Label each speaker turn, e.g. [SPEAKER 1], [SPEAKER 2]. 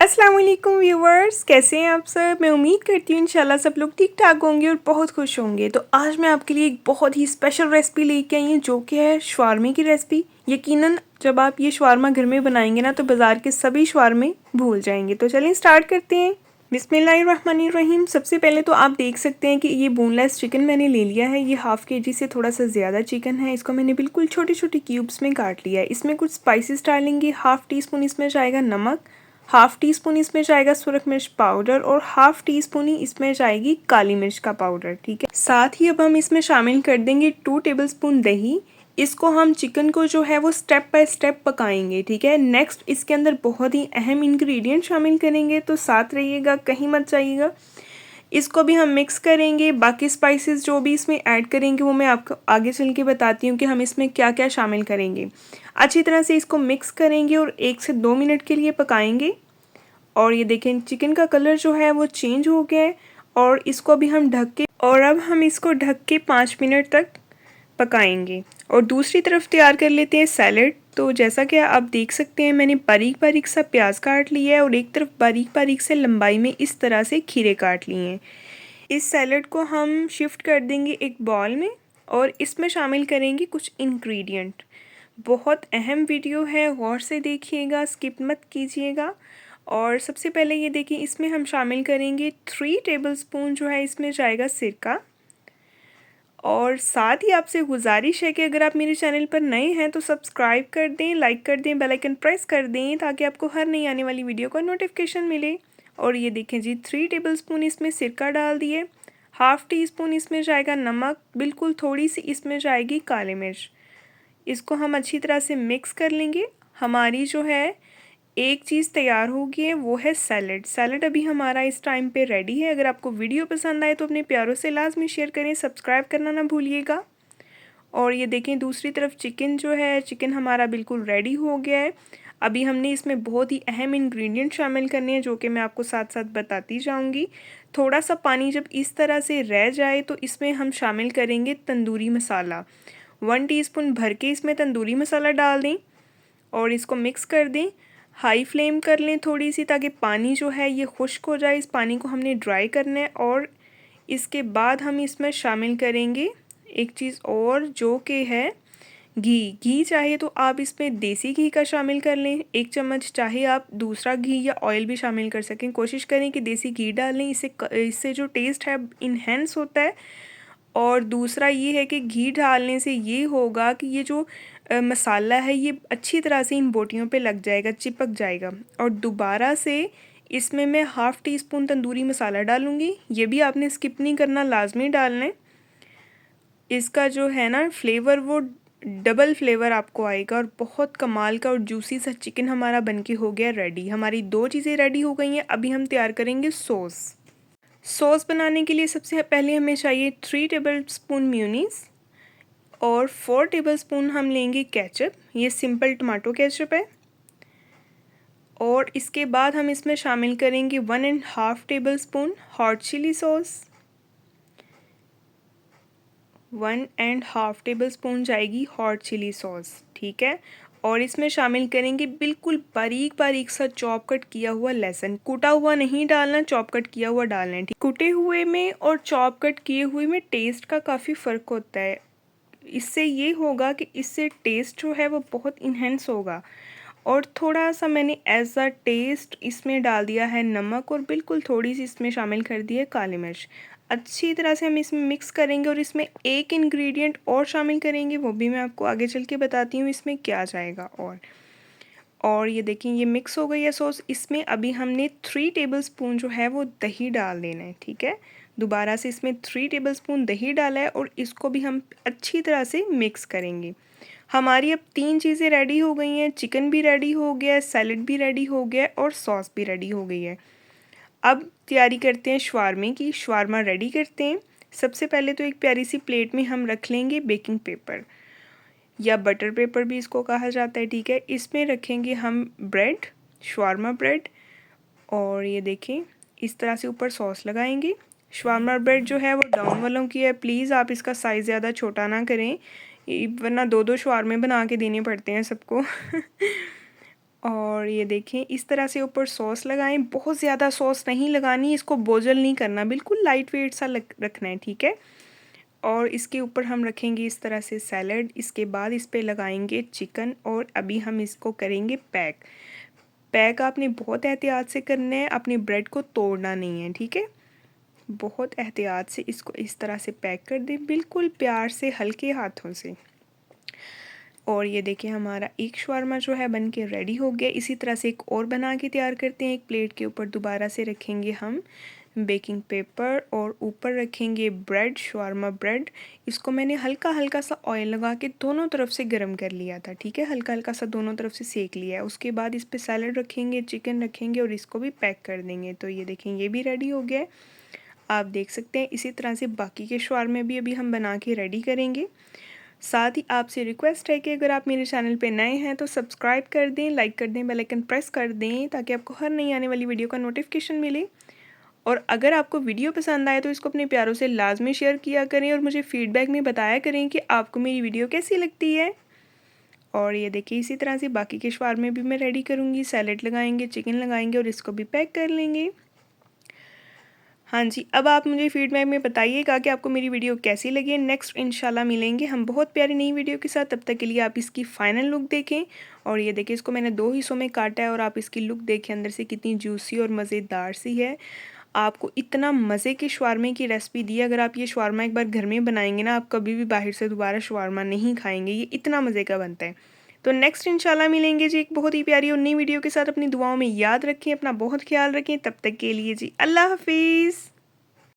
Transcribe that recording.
[SPEAKER 1] अस्सलाम वालेकुम व्यूवर्स, कैसे हैं आप सब। मैं उम्मीद करती हूँ इंशाल्लाह सब लोग ठीक ठाक होंगे और बहुत खुश होंगे। तो आज मैं आपके लिए एक बहुत ही स्पेशल रेसिपी लेके आई हूँ जो कि है शवारमे की रेसिपी। यकीनन जब आप ये शवारमा घर में बनाएंगे ना तो बाज़ार के सभी शवारमे भूल जाएंगे। तो चलिए स्टार्ट करते हैं। बिस्मिल्लाहिर्रहमानिर्रहीम। सबसे पहले तो आप देख सकते हैं कि ये बोनलेस चिकन मैंने ले लिया है। ये हाफ़ केजी से थोड़ा सा ज़्यादा चिकन है। इसको मैंने बिल्कुल छोटे छोटे क्यूब्स में काट लिया है। इसमें कुछ स्पाइसेस डालेंगे। हाफ़ टी स्पून इसमें जाएगा नमक, हाफ़ टी स्पून इसमें जाएगा सुरख मिर्च पाउडर और हाफ़ टी स्पून ही इसमें जाएगी काली मिर्च का पाउडर। ठीक है, साथ ही अब हम इसमें शामिल कर देंगे 2 टेबलस्पून दही। इसको हम चिकन को जो है वो स्टेप बाय स्टेप पकाएंगे। ठीक है, नेक्स्ट इसके अंदर बहुत ही अहम इंग्रेडिएंट शामिल करेंगे, तो साथ रहिएगा, कहीं मत जाइएगा। इसको भी हम मिक्स करेंगे। बाकी स्पाइसेस जो भी इसमें ऐड करेंगे वो मैं आपको आगे चल के बताती हूँ कि हम इसमें क्या क्या शामिल करेंगे। अच्छी तरह से इसको मिक्स करेंगे और 1 से 2 मिनट के लिए पकाएंगे। और ये देखें चिकन का कलर जो है वो चेंज हो गया है। और इसको अभी हम अब हम इसको ढक के 5 मिनट तक पकाएंगे। और दूसरी तरफ तैयार कर लेते हैं सैलड। तो जैसा कि आप देख सकते हैं मैंने बारीक बारीक सा प्याज काट लिया है और एक तरफ बारीक बारीक से लंबाई में इस तरह से खीरे काट लिए हैं। इस सैलड को हम शिफ्ट कर देंगे एक बॉल में और इसमें शामिल करेंगे कुछ इंग्रेडिएंट। बहुत अहम वीडियो है, गौर से देखिएगा, स्किप मत कीजिएगा। और सबसे पहले ये देखिए इसमें हम शामिल करेंगे 3 टेबलस्पून जो है इसमें जाएगा सिरका। और साथ ही आपसे गुजारिश है कि अगर आप मेरे चैनल पर नए हैं तो सब्सक्राइब कर दें, लाइक कर दें, बेल आइकन प्रेस कर दें ताकि आपको हर नई आने वाली वीडियो का नोटिफिकेशन मिले। और ये देखें जी 3 टेबलस्पून इसमें सिरका डाल दिए। हाफ़ टी स्पून इसमें जाएगा नमक, बिल्कुल थोड़ी सी इसमें जाएगी काली मिर्च। इसको हम अच्छी तरह से मिक्स कर लेंगे। हमारी जो है एक चीज़ तैयार हो गई है, वो है सैलड। सैलड अभी हमारा इस टाइम पे रेडी है। अगर आपको वीडियो पसंद आए तो अपने प्यारों से लाजमी शेयर करें, सब्सक्राइब करना ना भूलिएगा। और ये देखें दूसरी तरफ चिकन जो है, चिकन हमारा बिल्कुल रेडी हो गया है। अभी हमने इसमें बहुत ही अहम इंग्रेडिएंट शामिल करने हैं जो कि मैं आपको साथ साथ बताती जाऊंगी। थोड़ा सा पानी जब इस तरह से रह जाए तो इसमें हम शामिल करेंगे तंदूरी मसाला। 1 टीस्पून भर के इसमें तंदूरी मसाला डाल दें और इसको मिक्स कर दें। हाई फ्लेम कर लें थोड़ी सी ताकि पानी जो है ये खुश्क हो जाए। इस पानी को हमने ड्राई करना है। और इसके बाद हम इसमें शामिल करेंगे एक चीज़ और जो कि है घी। घी चाहे तो आप इसमें देसी घी का शामिल कर लें 1 चम्मच, चाहे आप दूसरा घी या ऑयल भी शामिल कर सकें। कोशिश करें कि देसी घी डालें, इससे जो टेस्ट है इन्हेंस होता है। और दूसरा ये है कि घी डालने से ये होगा कि ये जो मसाला है ये अच्छी तरह से इन बोटियों पे लग जाएगा, चिपक जाएगा। और दोबारा से इसमें मैं half tea spoon tandoori masala डालूँगी। ये भी आपने स्किप नहीं करना, लाजमी डालना है। इसका जो है ना फ्लेवर वो डबल फ्लेवर आपको आएगा और बहुत कमाल का और जूसी सा चिकन हमारा बनके हो गया रेडी। हमारी 2 चीज़ें रेडी हो गई हैं। अभी हम तैयार करेंगे सॉस। सॉस बनाने के लिए सबसे पहले हमें चाहिए 3 टेबलस्पून मेयोनीज़ और 4 टेबलस्पून हम लेंगे केचप। ये सिंपल टमाटो केचप है। और इसके बाद हम इसमें शामिल करेंगे 1.5 tablespoon hot chilli sauce. 1.5 tablespoon जाएगी हॉट चिली सॉस। ठीक है, और इसमें शामिल करेंगे बिल्कुल बारीक बारीक सा चॉप कट किया हुआ लहसुन। कूटा हुआ नहीं डालना, चॉप कट किया हुआ डालना है। ठीक, कूटे हुए में और चॉप कट किए हुए में टेस्ट का काफ़ी फ़र्क होता है। इससे ये होगा कि इससे टेस्ट जो है वो बहुत इन्हेंस होगा। और थोड़ा सा मैंने एज अ टेस्ट इसमें डाल दिया है नमक और बिल्कुल थोड़ी सी इसमें शामिल कर दी है काली मिर्च। अच्छी तरह से हम इसमें मिक्स करेंगे और इसमें एक इंग्रेडिएंट और शामिल करेंगे, वो भी मैं आपको आगे चल के बताती हूँ इसमें क्या जाएगा। और ये देखिए ये मिक्स हो गई है सॉस। इसमें अभी हमने 3 टेबलस्पून जो है वो दही डाल देना है। ठीक है, दोबारा से इसमें 3 टेबलस्पून दही डाला है और इसको भी हम अच्छी तरह से मिक्स करेंगे। हमारी अब 3 चीज़ें रेडी हो गई हैं। चिकन भी रेडी हो गया है, सैलड भी रेडी हो गया है और सॉस भी रेडी हो गई है। अब तैयारी करते हैं शवारमे की। शवारमा रेडी करते हैं। सबसे पहले तो एक प्यारी सी प्लेट में हम रख लेंगे बेकिंग पेपर या बटर पेपर भी इसको कहा जाता है। ठीक है, इसमें रखेंगे हम ब्रेड, शवारमा ब्रेड। और ये देखें इस तरह से ऊपर सॉस लगाएंगे। शवारमा ब्रेड जो है वो डाउन वालों की है, प्लीज़ आप इसका साइज़ ज़्यादा छोटा ना करें वरना 2-2 शवारमे बना के देने पड़ते हैं सबको। और ये देखें इस तरह से ऊपर सॉस लगाएं। बहुत ज़्यादा सॉस नहीं लगानी, इसको बोझल नहीं करना, बिल्कुल लाइट वेट सा रखना है, ठीक है। और इसके ऊपर हम रखेंगे इस तरह से सैलड। इसके बाद इस पे लगाएंगे चिकन और अभी हम इसको करेंगे पैक। पैक आपने बहुत एहतियात से करना है, अपनी ब्रेड को तोड़ना नहीं है, ठीक है। बहुत एहतियात से इसको इस तरह से पैक कर दें, बिल्कुल प्यार से, हल्के हाथों से। और ये देखिए हमारा एक शवारमा जो है बन के रेडी हो गया। इसी तरह से एक और बना के तैयार करते हैं। एक प्लेट के ऊपर दोबारा से रखेंगे हम बेकिंग पेपर और ऊपर रखेंगे ब्रेड, शवारमा ब्रेड। इसको मैंने हल्का हल्का सा ऑयल लगा के दोनों तरफ से गर्म कर लिया था, ठीक है। हल्का हल्का सा दोनों तरफ से सेक लिया है। उसके बाद इस पर सैलड रखेंगे, चिकन रखेंगे और इसको भी पैक कर देंगे। तो ये देखें ये भी रेडी हो गया है, आप देख सकते हैं। इसी तरह से बाकी के शवारमे भी अभी हम बना के रेडी करेंगे। साथ ही आपसे रिक्वेस्ट है कि अगर आप मेरे चैनल पे नए हैं तो सब्सक्राइब कर दें, लाइक कर दें, बेल आइकन प्रेस कर दें ताकि आपको हर नई आने वाली वीडियो का नोटिफिकेशन मिले। और अगर आपको वीडियो पसंद आए तो इसको अपने प्यारों से लाजमी शेयर किया करें और मुझे फीडबैक में बताया करें कि आपको मेरी वीडियो कैसी लगती है। और ये देखिए इसी तरह से बाकी के शवारमे भी मैं रेडी करूँगी। सैलेड लगाएंगे, चिकन लगाएंगे और इसको भी पैक कर लेंगे। हाँ जी, अब आप मुझे फीडबैक में बताइएगा कि आपको मेरी वीडियो कैसी लगी है। नेक्स्ट इंशाल्लाह मिलेंगे हम बहुत प्यारी नई वीडियो के साथ। तब तक के लिए आप इसकी फ़ाइनल लुक देखें। और ये देखिए इसको मैंने 2 हिस्सों में काटा है और आप इसकी लुक देखें अंदर से कितनी जूसी और मज़ेदार सी है। आपको इतना मज़े के शवारमे की रेसिपी दी है, अगर आप ये शवारमा एक बार घर में बनाएंगे ना, आप कभी भी बाहर से दोबारा शवारमा नहीं खाएंगे, ये इतना मज़े का बनता है। तो नेक्स्ट इंशाल्लाह मिलेंगे जी एक बहुत ही प्यारी और नई वीडियो के साथ। अपनी दुआओं में याद रखें, अपना बहुत ख्याल रखें। तब तक के लिए जी अल्लाह हाफिज़।